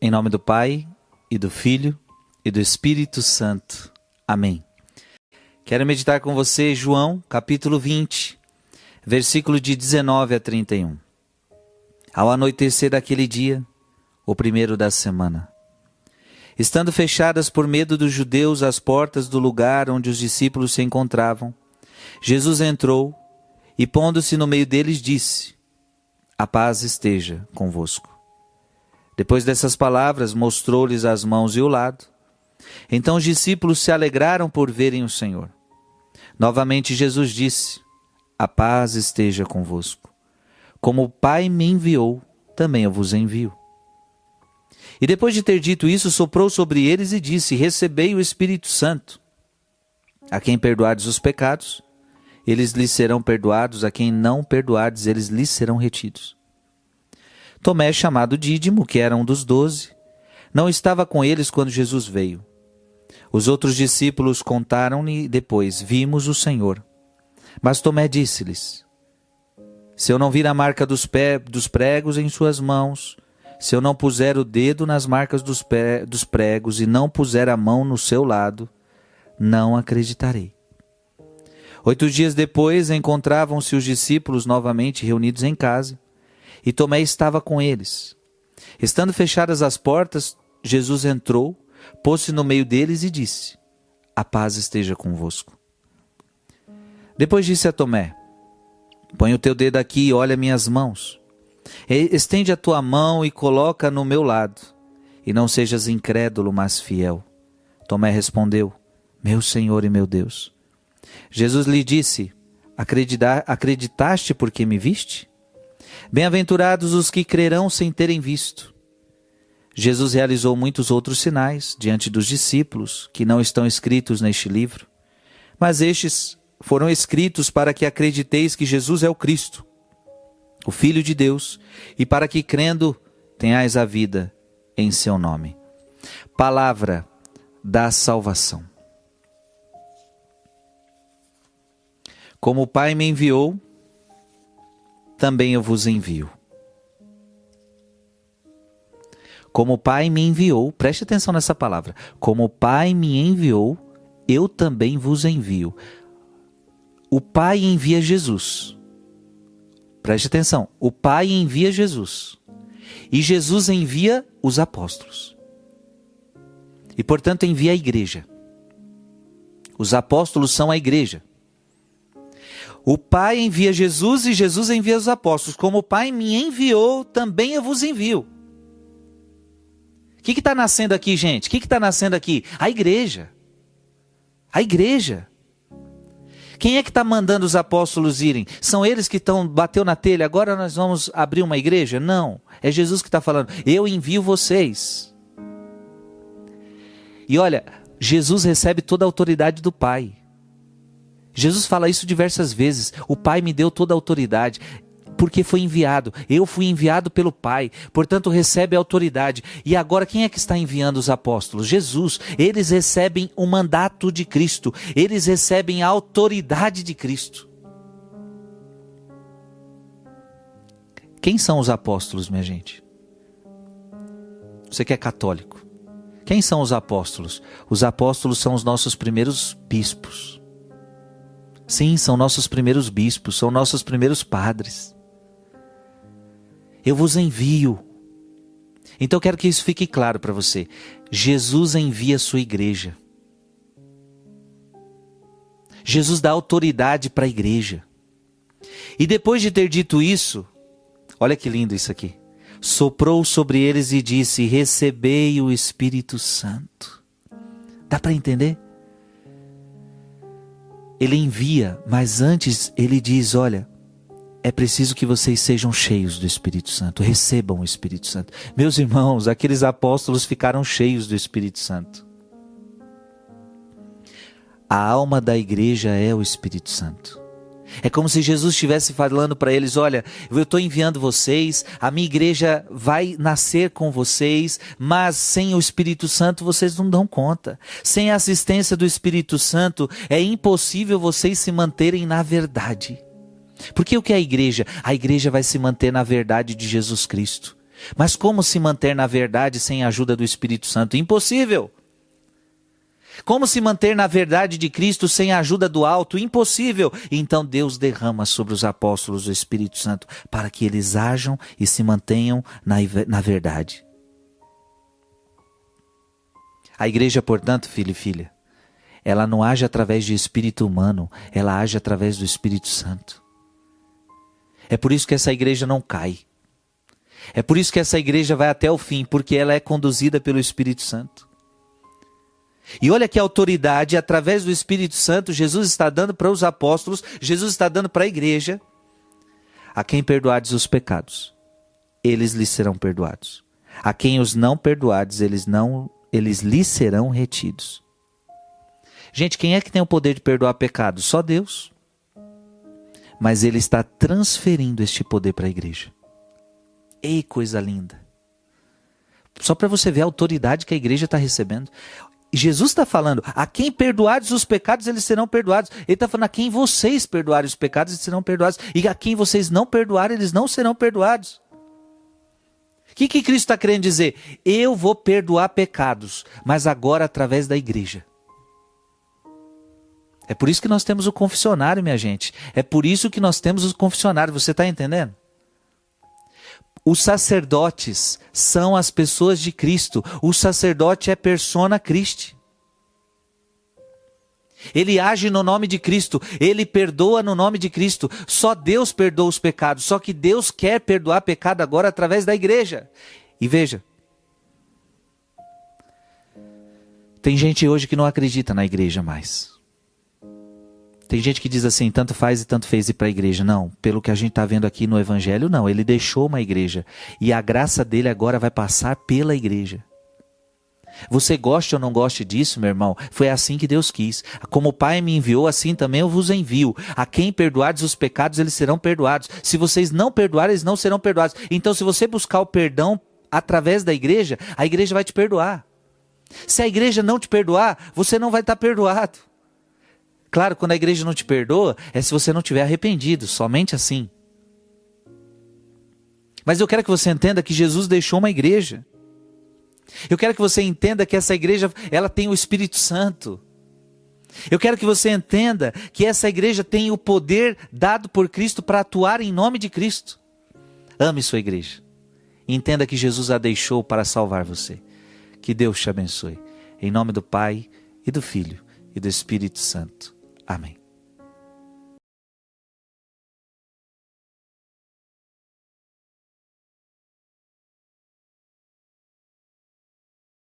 Em nome do Pai, e do Filho, e do Espírito Santo. Amém. Quero meditar com você João, capítulo 20, versículo de 19 a 31. Ao anoitecer daquele dia, o primeiro da semana, estando fechadas por medo dos judeus as portas do lugar onde os discípulos se encontravam, Jesus entrou e, pondo-se no meio deles, disse: A paz esteja convosco. Depois dessas palavras, mostrou-lhes as mãos e o lado. Então os discípulos se alegraram por verem o Senhor. Novamente Jesus disse: A paz esteja convosco. Como o Pai me enviou, também eu vos envio. E depois de ter dito isso, soprou sobre eles e disse: Recebei o Espírito Santo. A quem perdoardes os pecados, eles lhes serão perdoados; a quem não perdoardes, eles lhes serão retidos. Tomé, chamado Dídimo, que era um dos 12, não estava com eles quando Jesus veio. Os outros discípulos contaram-lhe depois: Vimos o Senhor. Mas Tomé disse-lhes: Se eu não vir a marca dos pregos em suas mãos, se eu não puser o dedo nas marcas dos pregos e não puser a mão no seu lado, não acreditarei. 8 dias depois, encontravam-se os discípulos novamente reunidos em casa, e Tomé estava com eles. Estando fechadas as portas, Jesus entrou, pôs-se no meio deles e disse: A paz esteja convosco. Depois disse a Tomé: Põe o teu dedo aqui e olha minhas mãos. Estende a tua mão e coloca no meu lado, e não sejas incrédulo, mas fiel. Tomé respondeu: Meu Senhor e meu Deus. Jesus lhe disse: Acreditaste porque me viste? Bem-aventurados os que crerão sem terem visto. Jesus realizou muitos outros sinais diante dos discípulos, que não estão escritos neste livro, mas estes foram escritos para que acrediteis que Jesus é o Cristo, o Filho de Deus, e para que, crendo, tenhais a vida em seu nome. Palavra da salvação. Como o Pai me enviou, também eu vos envio. Como o Pai me enviou, preste atenção nessa palavra. Como o Pai me enviou, eu também vos envio. O Pai envia Jesus. Preste atenção. O Pai envia Jesus. E Jesus envia os apóstolos. E, portanto, envia a igreja. Os apóstolos são a igreja. O Pai envia Jesus e Jesus envia os apóstolos. Como o Pai me enviou, também eu vos envio. O que está nascendo aqui, gente? O que está nascendo aqui? A igreja. A igreja. Quem é que está mandando os apóstolos irem? São eles que bateu na telha, agora nós vamos abrir uma igreja? Não, é Jesus que está falando: eu envio vocês. E olha, Jesus recebe toda a autoridade do Pai. Jesus fala isso diversas vezes: o Pai me deu toda a autoridade, porque foi enviado. Eu fui enviado pelo Pai, portanto recebe a autoridade. E agora quem é que está enviando os apóstolos? Jesus. Eles recebem o mandato de Cristo. Eles recebem a autoridade de Cristo. Quem são os apóstolos, minha gente? Você que é católico. Quem são os apóstolos? Os apóstolos são os nossos primeiros bispos. Sim, são nossos primeiros bispos, são nossos primeiros padres. Eu vos envio. Então eu quero que isso fique claro para você. Jesus envia a sua igreja. Jesus dá autoridade para a igreja. E depois de ter dito isso, olha que lindo isso aqui. Soprou sobre eles e disse: Recebei o Espírito Santo. Dá para entender? Ele envia, mas antes ele diz: olha, é preciso que vocês sejam cheios do Espírito Santo, recebam o Espírito Santo. Meus irmãos, aqueles apóstolos ficaram cheios do Espírito Santo. A alma da igreja é o Espírito Santo. É como se Jesus estivesse falando para eles: olha, eu estou enviando vocês, a minha igreja vai nascer com vocês, mas sem o Espírito Santo vocês não dão conta. Sem a assistência do Espírito Santo é impossível vocês se manterem na verdade. Porque o que é a igreja? A igreja vai se manter na verdade de Jesus Cristo. Mas como se manter na verdade sem a ajuda do Espírito Santo? Impossível! Como se manter na verdade de Cristo sem a ajuda do alto? Impossível! Então Deus derrama sobre os apóstolos o Espírito Santo para que eles ajam e se mantenham na verdade. A igreja, portanto, filho e filha, ela não age através de espírito humano, ela age através do Espírito Santo. É por isso que essa igreja não cai. É por isso que essa igreja vai até o fim, porque ela é conduzida pelo Espírito Santo. E olha que autoridade, através do Espírito Santo, Jesus está dando para os apóstolos, Jesus está dando para a igreja. A quem perdoardes os pecados, eles lhes serão perdoados. A quem os não perdoardes, eles lhes serão retidos. Gente, quem é que tem o poder de perdoar pecados? Só Deus. Mas Ele está transferindo este poder para a igreja. Ei, coisa linda. Só para você ver a autoridade que a igreja está recebendo. Jesus está falando, a quem perdoardes os pecados, eles serão perdoados. Ele está falando, a quem vocês perdoarem os pecados, eles serão perdoados. E a quem vocês não perdoarem, eles não serão perdoados. O que Cristo está querendo dizer? Eu vou perdoar pecados, mas agora através da igreja. É por isso que nós temos o confessionário, minha gente. É por isso que nós temos o confessionário. Você está entendendo? Os sacerdotes são as pessoas de Cristo. O sacerdote é persona Christi. Ele age no nome de Cristo. Ele perdoa no nome de Cristo. Só Deus perdoa os pecados. Só que Deus quer perdoar pecado agora através da igreja. E veja, tem gente hoje que não acredita na igreja mais. Tem gente que diz assim, tanto faz e tanto fez ir para a igreja. Não, pelo que a gente está vendo aqui no Evangelho, não. Ele deixou uma igreja. E a graça dele agora vai passar pela igreja. Você goste ou não goste disso, meu irmão? Foi assim que Deus quis. Como o Pai me enviou, assim também eu vos envio. A quem perdoardes os pecados, eles serão perdoados. Se vocês não perdoarem, eles não serão perdoados. Então, se você buscar o perdão através da igreja, a igreja vai te perdoar. Se a igreja não te perdoar, você não vai estar perdoado. Claro, quando a igreja não te perdoa, é se você não tiver arrependido, somente assim. Mas eu quero que você entenda que Jesus deixou uma igreja. Eu quero que você entenda que essa igreja, ela tem o Espírito Santo. Eu quero que você entenda que essa igreja tem o poder dado por Cristo para atuar em nome de Cristo. Ame sua igreja. Entenda que Jesus a deixou para salvar você. Que Deus te abençoe. Em nome do Pai, e do Filho, e do Espírito Santo. Amém.